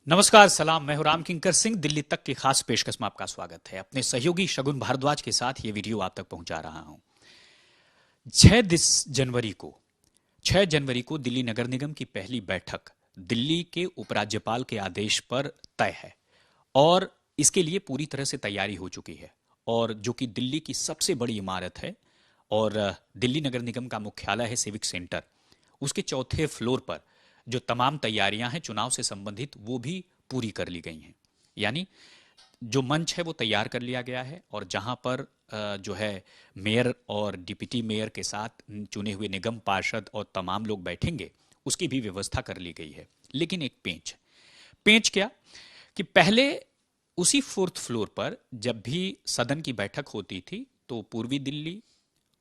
नमस्कार सलाम। मैं हूं राम किंकर सिंह। दिल्ली तक की खास पेशकश में आपका स्वागत है। अपने सहयोगी शगुन भारद्वाज के साथ ये वीडियो आप तक पहुंचा रहा हूं। 6 जनवरी को 6 जनवरी को दिल्ली नगर निगम की पहली बैठक दिल्ली के उपराज्यपाल के आदेश पर तय है और इसके लिए पूरी तरह से तैयारी हो चुकी है। और जो कि दिल्ली की सबसे बड़ी इमारत है और दिल्ली नगर निगम का मुख्यालय है सिविक सेंटर, उसके चौथे फ्लोर पर जो तमाम तैयारियां हैं चुनाव से संबंधित वो भी पूरी कर ली गई हैं। यानी जो मंच है वो तैयार कर लिया गया है और जहां पर जो है मेयर और डिप्टी मेयर के साथ चुने हुए निगम पार्षद और तमाम लोग बैठेंगे उसकी भी व्यवस्था कर ली गई है। लेकिन एक पेंच क्या कि पहले उसी फोर्थ फ्लोर पर जब भी सदन की बैठक होती थी तो पूर्वी दिल्ली,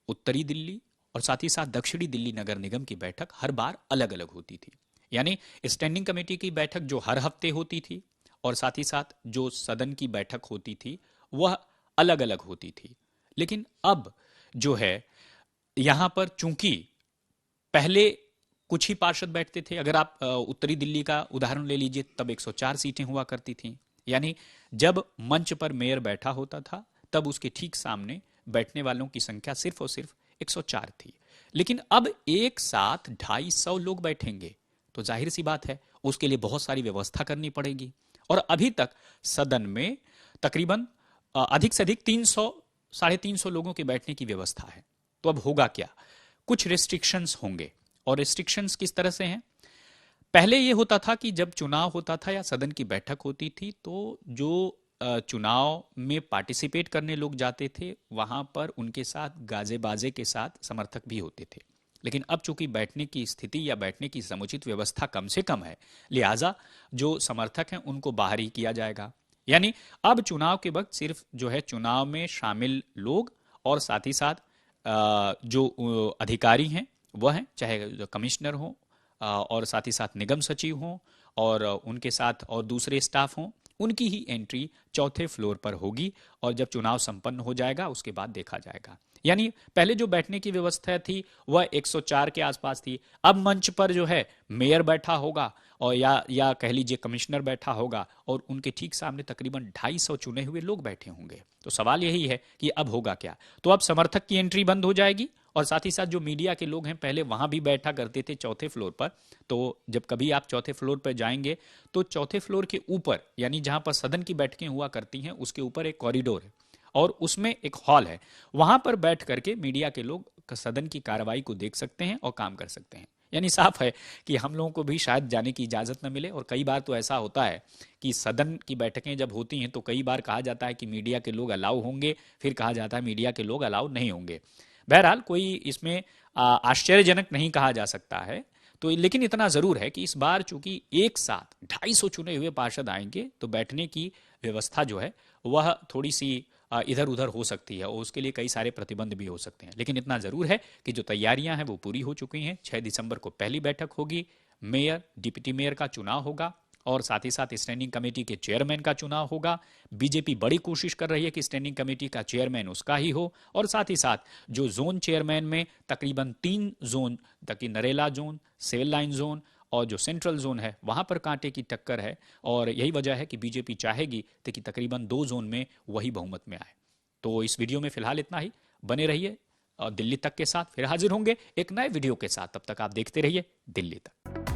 उत्तरी दिल्ली और साथ ही साथ दक्षिणी दिल्ली नगर निगम की बैठक हर बार अलग अलग होती थी। यानी स्टैंडिंग कमेटी की बैठक जो हर हफ्ते होती थी और साथ ही साथ जो सदन की बैठक होती थी वह अलग अलग होती थी। लेकिन अब जो है यहां पर चूंकि पहले कुछ ही पार्षद बैठते थे। अगर आप उत्तरी दिल्ली का उदाहरण ले लीजिए तब 104 सीटें हुआ करती थीं। यानी जब मंच पर मेयर बैठा होता था तब उसके ठीक सामने बैठने वालों की संख्या सिर्फ और सिर्फ 104 थी। लेकिन अब एक साथ 250 लोग बैठेंगे तो जाहिर सी बात है उसके लिए बहुत सारी व्यवस्था करनी पड़ेगी। और अभी तक सदन में तकरीबन अधिक से अधिक 300 350 लोगों के बैठने की व्यवस्था है। तो अब होगा क्या? कुछ रिस्ट्रिक्शंस होंगे। और रिस्ट्रिक्शंस किस तरह से हैं? पहले ये होता था कि जब चुनाव होता था या सदन की बैठक होती थी तो जो चुनाव में पार्टिसिपेट करने लोग जाते थे वहां पर उनके साथ गाजे बाजे के साथ समर्थक भी होते थे। लेकिन अब चूंकि बैठने की स्थिति या बैठने की समुचित व्यवस्था कम से कम है, लिहाजा जो समर्थक हैं उनको बाहर ही किया जाएगा। यानी अब चुनाव के वक्त सिर्फ जो है चुनाव में शामिल लोग और साथ ही साथ जो अधिकारी हैं वह हैं, चाहे जो कमिश्नर हो और साथ ही साथ निगम सचिव हों और उनके साथ और दूसरे स्टाफ हों, उनकी ही एंट्री चौथे फ्लोर पर होगी और जब चुनाव संपन्न हो जाएगा उसके बाद देखा जाएगा। यानी पहले जो बैठने की व्यवस्था थी वह 104 के आसपास थी। अब मंच पर जो है मेयर बैठा होगा और या कह लीजिए कमिश्नर बैठा होगा और उनके ठीक सामने तकरीबन 250 चुने हुए लोग बैठे होंगे। तो सवाल यही है कि अब होगा क्या? तो अब समर्थक की एंट्री बंद हो जाएगी और साथ ही साथ जो मीडिया के लोग हैं पहले वहां भी बैठा करते थे चौथे फ्लोर पर। तो जब कभी आप चौथे फ्लोर पर जाएंगे तो चौथे फ्लोर के ऊपर यानी जहां पर सदन की बैठकें हुआ करती हैं उसके ऊपर एक कॉरिडोर है और उसमें एक हॉल है। वहां पर बैठ करके मीडिया के लोग सदन की कार्रवाई को देख सकते हैं और काम कर सकते हैं। यानी साफ है कि हम लोगों को भी शायद जाने की इजाजत न मिले। और कई बार तो ऐसा होता है कि सदन की बैठकें जब होती हैं तो कई बार कहा जाता है कि मीडिया के लोग अलाउ होंगे, फिर कहा जाता है मीडिया के लोग अलाउ नहीं होंगे। बहरहाल कोई इसमें आश्चर्यजनक नहीं कहा जा सकता है। तो लेकिन इतना जरूर है कि इस बार चूंकि एक साथ 250 चुने हुए पार्षद आएंगे तो बैठने की व्यवस्था जो है वह थोड़ी सी इधर उधर हो सकती है और उसके लिए कई सारे प्रतिबंध भी हो सकते हैं। लेकिन इतना जरूर है कि जो तैयारियां हैं वो पूरी हो चुकी हैं। 6 दिसंबर को पहली बैठक होगी, मेयर डिप्टी मेयर का चुनाव होगा और साथ ही साथ स्टैंडिंग कमेटी के चेयरमैन का चुनाव होगा। बीजेपी बड़ी कोशिश कर रही है कि स्टैंडिंग कमेटी का चेयरमैन उसका ही हो और साथ ही साथ जो जोन चेयरमैन में तकरीबन 3 जोन तक, Narela zone, civil line zone और जो सेंट्रल जोन है वहां पर कांटे की टक्कर है। और यही वजह है कि बीजेपी चाहेगी कि तकरीबन 2 जोन में वही बहुमत में आए। तो इस वीडियो में फिलहाल इतना ही। बने रहिए और दिल्ली तक के साथ फिर हाजिर होंगे एक नए वीडियो के साथ। तब तक आप देखते रहिए दिल्ली तक।